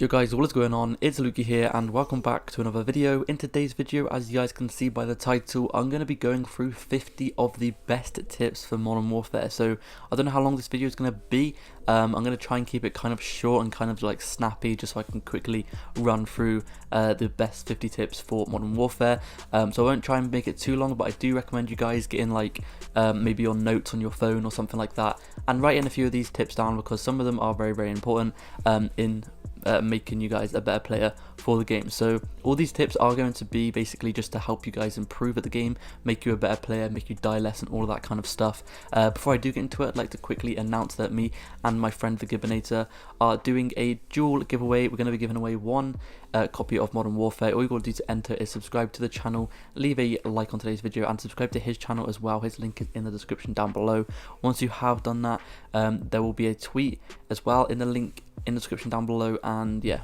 Yo guys, what is going on? It's Lukey here and welcome back to another video. In today's video, as you guys can see by the title, I'm going to be going through 50 of the best tips for Modern Warfare. So I don't know how long this video is going to be. I'm going to try and keep it kind of short and kind of like snappy just so I can quickly run through the best 50 tips for Modern Warfare. So I won't try and make it too long, but I do recommend you guys getting like maybe your notes on your phone or something like that and write in a few of these tips down because some of them are very important in making you guys a better player for the game. So all these tips are going to be basically just to help you guys improve at the game, make you a better player, make you die less and all of that kind of stuff. Before I do get into it, I'd like to quickly announce that me and my friend the Gibbinator are doing a dual giveaway. We're going to be giving away one copy of Modern Warfare. All you got to do to enter is subscribe to the channel, leave a like on today's video and subscribe to his channel as well. His link is in the description down below. Once you have done that, there will be a tweet as well in the link in the description down below, and yeah,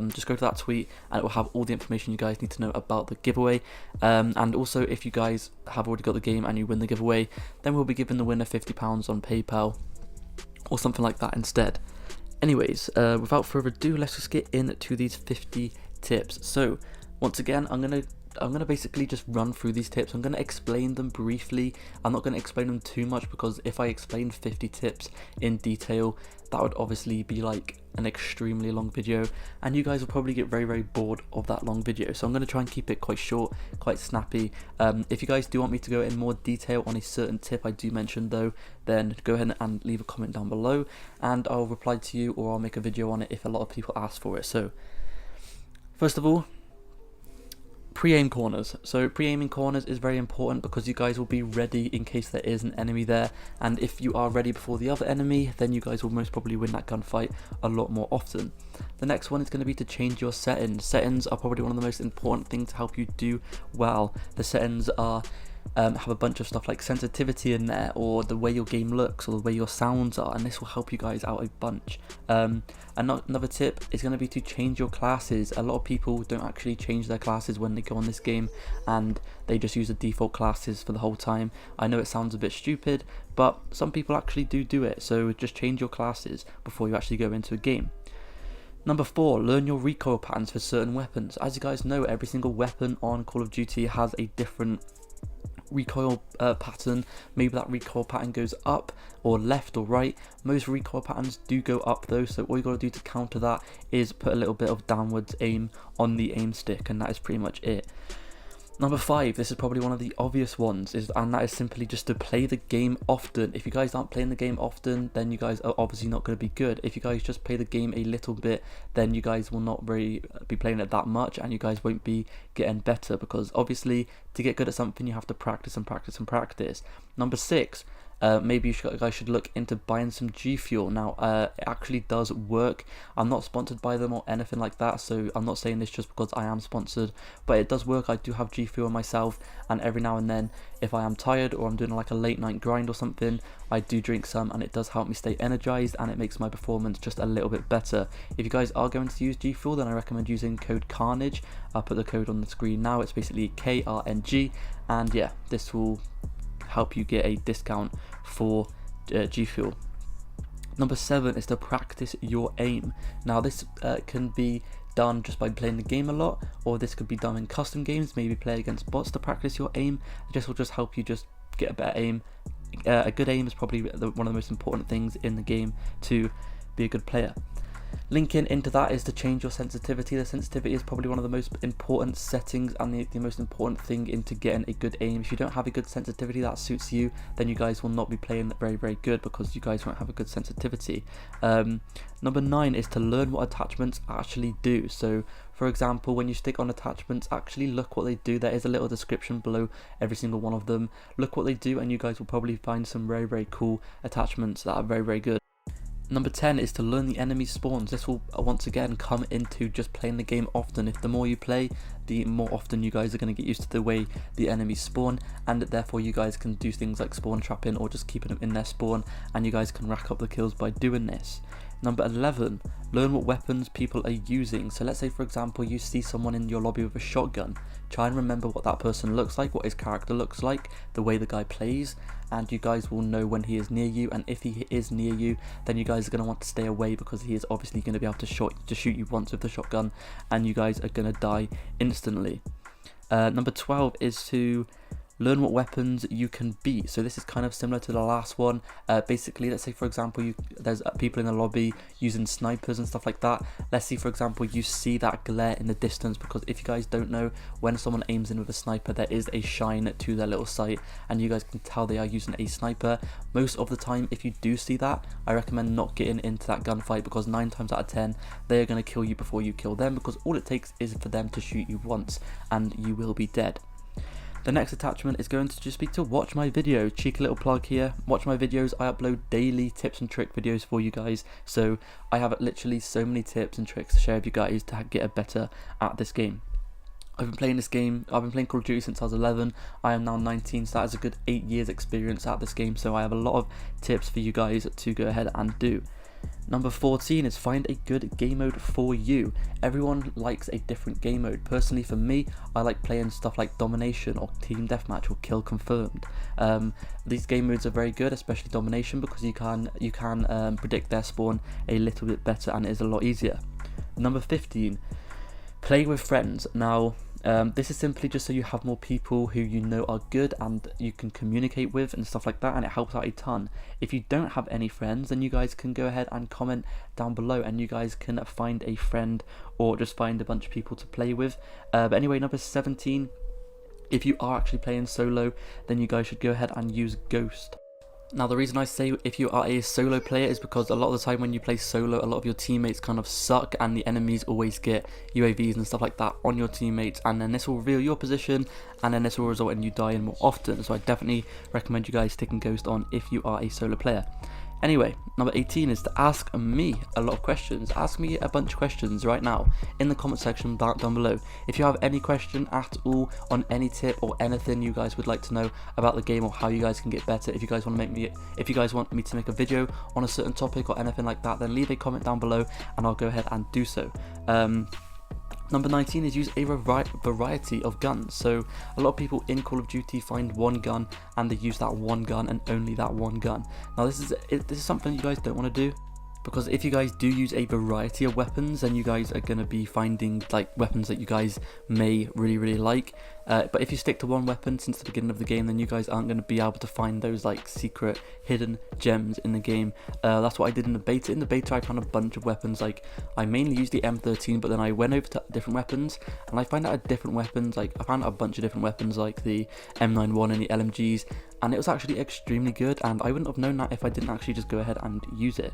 just go to that tweet and it will have all the information you guys need to know about the giveaway. And also, if you guys have already got the game and you win the giveaway, then we'll be giving the winner £50 on PayPal or something like that instead. Anyways, without further ado, let's just get into these 50 tips. So once again, I'm gonna basically just run through these tips. I'm gonna explain them briefly. I'm not gonna explain them too much because if I explain 50 tips in detail, that would obviously be like an extremely long video and you guys will probably get very bored of that long video. So I'm going to try and keep it quite short, quite snappy. If you guys do want me to go in more detail on a certain tip I do mention though, then go ahead and leave a comment down below and I'll reply to you, or I'll make a video on it if a lot of people ask for it. So first of all, pre-aim corners. So pre-aiming corners is very important because you guys will be ready in case there is an enemy there, and if you are ready before the other enemy, then you guys will most probably win that gunfight a lot more often. The next one is going to be to change your settings. Settings are probably one of the most important things to help you do well. The settings are have a bunch of stuff like sensitivity in there, or the way your game looks, or the way your sounds are, and this will help you guys out a bunch. Another tip is going to be to change your classes. A lot of people don't actually change their classes when they go on this game and they just use the default classes for the whole time. I know it sounds a bit stupid, but some people actually do it, so just change your classes before you actually go into a game. Number 4, learn your recoil patterns for certain weapons. As you guys know, every single weapon on Call of Duty has a different recoil pattern. Maybe that recoil pattern goes up or left or right. Most recoil patterns do go up though, so all you got to do to counter that is put a little bit of downwards aim on the aim stick, and that is pretty much it. Number 5, this is probably one of the obvious ones, and that is simply just to play the game often. If you guys aren't playing the game often, then you guys are obviously not going to be good. If you guys just play the game a little bit, then you guys will not really be playing it that much, and you guys won't be getting better, because obviously to get good at something you have to practice and practice and practice. Number 6, maybe you guys should look into buying some G Fuel. Now, it actually does work. I'm not sponsored by them or anything like that, so I'm not saying this just because I am sponsored, but it does work. I do have G Fuel myself, and every now and then, if I am tired or I'm doing like a late night grind or something, I do drink some, and it does help me stay energized, and it makes my performance just a little bit better. If you guys are going to use G Fuel, then I recommend using code Carnage. I'll put the code on the screen now. It's basically KRNG, and yeah, this will help you get a discount for G Fuel. Number 7 is to practice your aim. Now this can be done just by playing the game a lot, or this could be done in custom games. Maybe play against bots to practice your aim. This will just help you just get a better aim. A good aim is probably one of the most important things in the game to be a good player. Linking into that is to change your sensitivity. The sensitivity is probably one of the most important settings and the most important thing into getting a good aim. If you don't have a good sensitivity that suits you, then you guys will not be playing very good because you guys won't have a good sensitivity. Number 9 is to learn what attachments actually do. So for example, when you stick on attachments, actually look what they do. There is a little description below every single one of them. Look what they do and you guys will probably find some very cool attachments that are very good. Number 10 is to learn the enemy spawns. This will once again come into just playing the game often. If the more you play, the more often you guys are going to get used to the way the enemies spawn, and therefore you guys can do things like spawn trapping or just keeping them in their spawn, and you guys can rack up the kills by doing this. Number 11, learn what weapons people are using. So let's say for example you see someone in your lobby with a shotgun. Try and remember what that person looks like, what his character looks like, the way the guy plays, and you guys will know when he is near you, and if he is near you then you guys are going to want to stay away, because he is obviously going to be able to shoot you once with the shotgun and you guys are going to die instantly. Number 12 is to learn what weapons you can beat. So this is kind of similar to the last one. Basically, let's say for example there's people in the lobby using snipers and stuff like that. Let's say for example you see that glare in the distance, because if you guys don't know, when someone aims in with a sniper there is a shine to their little sight and you guys can tell they are using a sniper. Most of the time if you do see that, I recommend not getting into that gunfight, because 9 times out of 10 they are going to kill you before you kill them, because all it takes is for them to shoot you once and you will be dead. The next attachment is going to just be to watch my video. Cheeky little plug here, watch my videos. I upload daily tips and trick videos for you guys, so I have literally so many tips and tricks to share with you guys to get better at this game. I've been playing this game, I've been playing Call of Duty since I was 11, I am now 19, so that is a good 8 years experience at this game, so I have a lot of tips for you guys to go ahead and do. Number 14 is find a good game mode for you. Everyone likes a different game mode. Personally for me, I like playing stuff like Domination or Team Deathmatch or Kill Confirmed. These game modes are very good, especially Domination, because you can predict their spawn a little bit better and it is a lot easier. Number 15, play with friends. Now this is simply just so you have more people who you know are good and you can communicate with and stuff like that, and it helps out a ton. If you don't have any friends, then you guys can go ahead and comment down below and you guys can find a friend or just find a bunch of people to play with. But anyway, number 17, if you are actually playing solo, then you guys should go ahead and use Ghost. Now the reason I say if you are a solo player is because a lot of the time when you play solo, a lot of your teammates kind of suck and the enemies always get UAVs and stuff like that on your teammates, and then this will reveal your position and then this will result in you dying more often. So I definitely recommend you guys sticking Ghost on if you are a solo player. Anyway, number 18 is to ask me a lot of questions. Ask me a bunch of questions right now in the comment section down below. If you have any question at all on any tip or anything you guys would like to know about the game or how you guys can get better, if you guys want me to make a video on a certain topic or anything like that, then leave a comment down below and I'll go ahead and do so. Number 19 is use a variety of guns. So a lot of people in Call of Duty find one gun and they use that one gun and only that one gun. Now this is something you guys don't want to do, because if you guys do use a variety of weapons, then you guys are going to be finding like weapons that you guys may really like. But if you stick to one weapon since the beginning of the game, then you guys aren't going to be able to find those like secret hidden gems in the game. That's what I did in the beta. In the beta I found a bunch of weapons. Like I mainly used the M13, but then I went over to different weapons and I found out different weapons. Like I found out a bunch of different weapons like the M91 and the LMGs, and it was actually extremely good, and I wouldn't have known that if I didn't actually just go ahead and use it.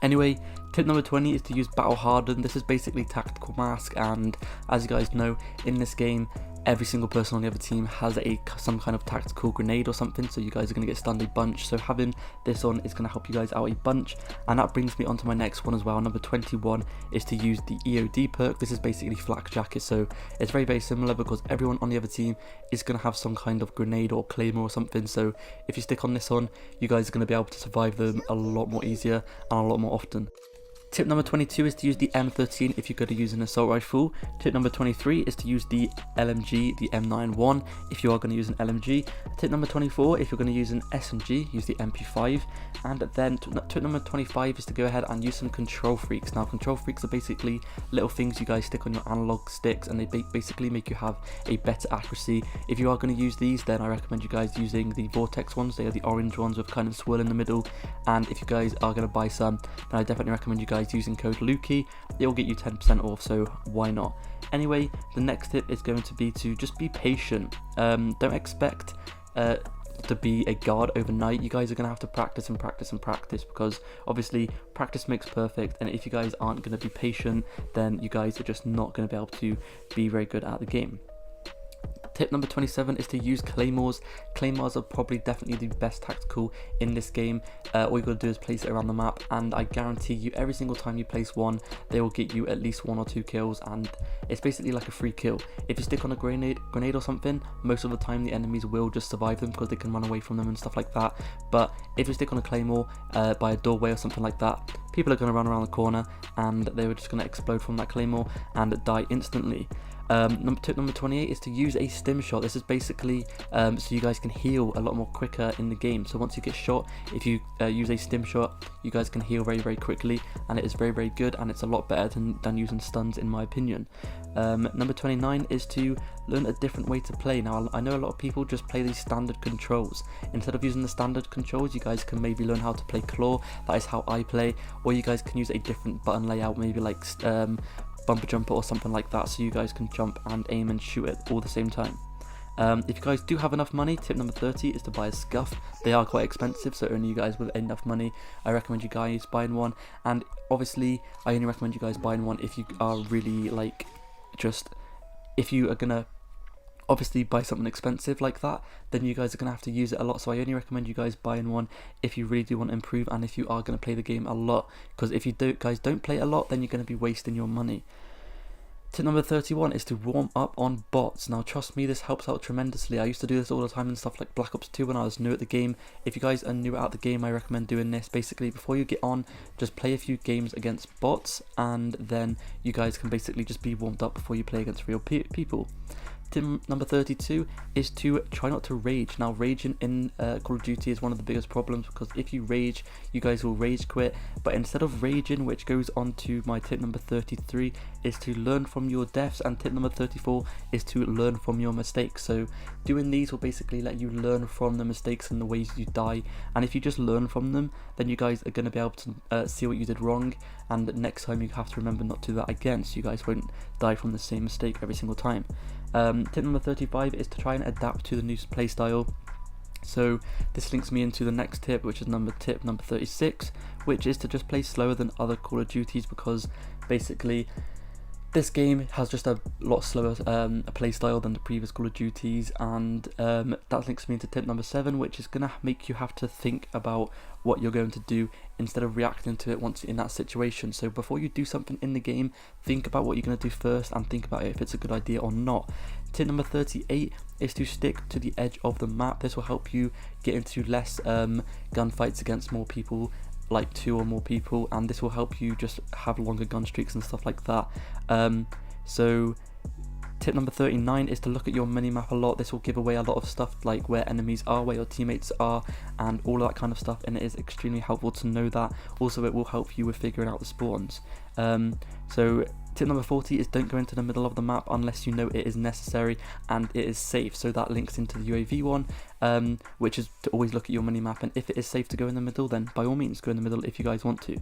Anyway, tip number 20 is to use Battle Hardened. This is basically tactical mask, and as you guys know, in this game every single person on the other team has some kind of tactical grenade or something, so you guys are going to get stunned a bunch. So having this on is going to help you guys out a bunch, and that brings me on to my next one as well. Number 21 is to use the EOD perk. This is basically flak jacket, so it's very similar because everyone on the other team is going to have some kind of grenade or claymore or something. So if you stick on this on, you guys are going to be able to survive them a lot more easier and a lot more often. Tip number 22 is to use the M13 if you're going to use an assault rifle. Tip number 23 is to use the LMG, the M91 if you are going to use an LMG. Tip number 24, if you're going to use an SMG, use the MP5. And then tip number 25 is to go ahead and use some control freaks. Now control freaks are basically little things you guys stick on your analog sticks, and they basically make you have a better accuracy. If you are going to use these, then I recommend you guys using the Vortex ones. They are the orange ones with kind of swirl in the middle, and if you guys are going to buy some, then I definitely recommend you guys using code Lukey. It will get you 10% off, so why not? Anyway, the next tip is going to be to just be patient. Don't expect to be a guard overnight. You guys are going to have to practice and practice and practice, because obviously practice makes perfect, and if you guys aren't going to be patient, then you guys are just not going to be able to be very good at the game. Tip number 27 is to use claymores. Claymores are probably definitely the best tactical in this game. All you gotta do is place it around the map, and I guarantee you every single time you place one, they will get you at least 1 or 2 kills, and it's basically like a free kill. If you stick on a grenade or something, most of the time the enemies will just survive them because they can run away from them and stuff like that. But if you stick on a claymore by a doorway or something like that, people are gonna run around the corner and they're just gonna explode from that claymore and die instantly. Tip number 28 is to use a stim shot. This is basically so you guys can heal a lot more quicker in the game. So once you get shot, if you use a stim shot, you guys can heal very quickly, and it is very good, and it's a lot better than using stuns in my opinion. Number 29 is to learn a different way to play. Now I know a lot of people just play these standard controls. Instead of using the standard controls, you guys can maybe learn how to play claw. That is how I play. Or you guys can use a different button layout, maybe like bumper jumper or something like that, so you guys can jump and aim and shoot it all at the same time. If you guys do have enough money, tip number 30 is to buy a scuff. They are quite expensive, so only you guys with enough money, I recommend you guys buying one. And obviously I only recommend you guys buying one if you are really like, if you are gonna obviously buy something expensive like that, then you guys are going to have to use it a lot. So I only recommend you guys buying one if you really do want to improve, and if you are going to play the game a lot, because if you guys don't play it a lot, then you're going to be wasting your money. Tip number 31 is to warm up on bots. Now trust me, this helps out tremendously. I used to do this all the time in stuff like Black Ops 2 when I was new at the game. If you guys are new at the game, I recommend doing this. Basically, before you get on, just play a few games against bots, and then you guys can basically just be warmed up before you play against real people. Tip number 32 is to try not to rage. Now raging in Call of Duty is one of the biggest problems, because if you rage, you guys will rage quit. But instead of raging, which goes on to my tip number 33, is to learn from your deaths, and tip number 34 is to learn from your mistakes. So doing these will basically let you learn from the mistakes and the ways you die, and if you just learn from them, then you guys are going to be able to see what you did wrong, and next time you have to remember not to do that again, so you guys won't die from the same mistake every single time. Tip number 35 is to try and adapt to the new playstyle. So this links me into the next tip, which is tip number 36, which is to just play slower than other Call of Duties, because basically this game has just a lot slower play style than the previous Call of Duties, and that links me into tip number 7, which is going to make you have to think about what you're going to do instead of reacting to it once you're in that situation. So before you do something in the game, think about what you're going to do first, and think about if it's a good idea or not. Tip number 38 is to stick to the edge of the map. This will help you get into less gunfights against more people, like 2 or more people, and this will help you just have longer gun streaks and stuff like that. So tip number 39 is to look at your minimap a lot. This will give away a lot of stuff, like where enemies are, where your teammates are, and all of that kind of stuff, and it is extremely helpful to know that. Also, it will help you with figuring out the spawns. So tip number 40 is don't go into the middle of the map unless you know it is necessary and it is safe. So that links into the UAV one, which is to always look at your minimap, and if it is safe to go in the middle, then by all means go in the middle if you guys want to.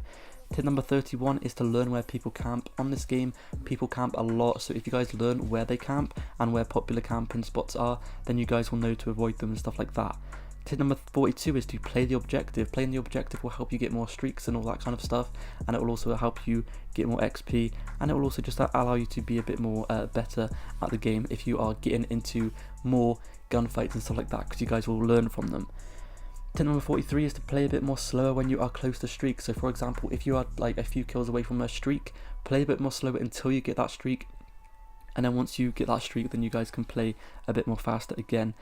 Tip number 31 is to learn where people camp. On this game, people camp a lot, so if you guys learn where they camp and where popular camping spots are, then you guys will know to avoid them and stuff like that. Tip number 42 is to play the objective. Playing the objective will help you get more streaks and all that kind of stuff, and it will also help you get more XP, and it will also just allow you to be a bit more better at the game if you are getting into more gunfights and stuff like that, because you guys will learn from them. Tip number 43 is to play a bit more slower when you are close to streaks. So for example, if you are like a few kills away from a streak, play a bit more slower until you get that streak, and then once you get that streak, then you guys can play a bit more faster again,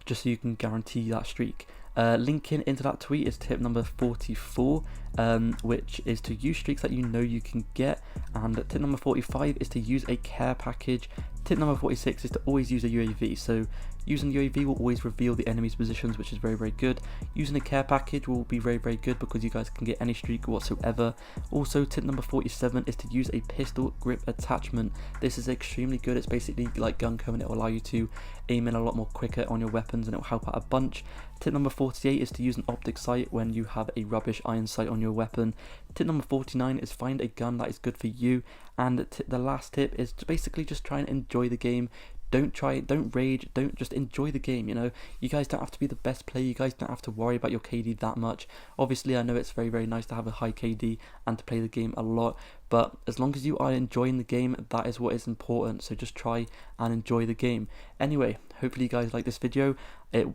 just so you can guarantee that streak. Linking into that tweet is tip number 44, which is to use streaks that you know you can get, and tip number 45 is to use a care package. Tip number 46 is to always use a UAV. So using the UAV will always reveal the enemy's positions, which is very good. Using a care package will be very good, because you guys can get any streak whatsoever. Also, tip number 47 is to use a pistol grip attachment. This is extremely good. It's basically like gun cone. It will allow you to aim in a lot more quicker on your weapons, and it will help out a bunch. Tip number 48 is to use an optic sight when you have a rubbish iron sight on your weapon. Tip number 49 is find a gun that is good for you. And the last tip is to basically just try and enjoy the game. don't try it, don't rage, don't just enjoy the game, you know. You guys don't have to be the best player, you guys don't have to worry about your KD that much. Obviously, I know it's very, very nice to have a high KD and to play the game a lot, but as long as you are enjoying the game, that is what is important. So just try and enjoy the game. Anyway, hopefully you guys like this video.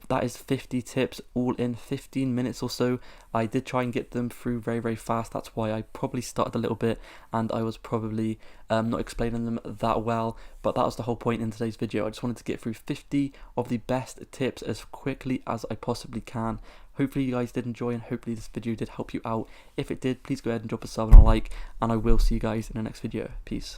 That is 50 tips all in 15 minutes or so. I did try and get them through very, very fast. That's why I probably started a little bit and I was probably not explaining them that well, but that was the whole point in today's video. I just wanted to get through 50 of the best tips as quickly as I possibly can. Hopefully you guys did enjoy, and hopefully this video did help you out. If it did, please go ahead and drop a sub and a like, and I will see you guys in the next video. Peace.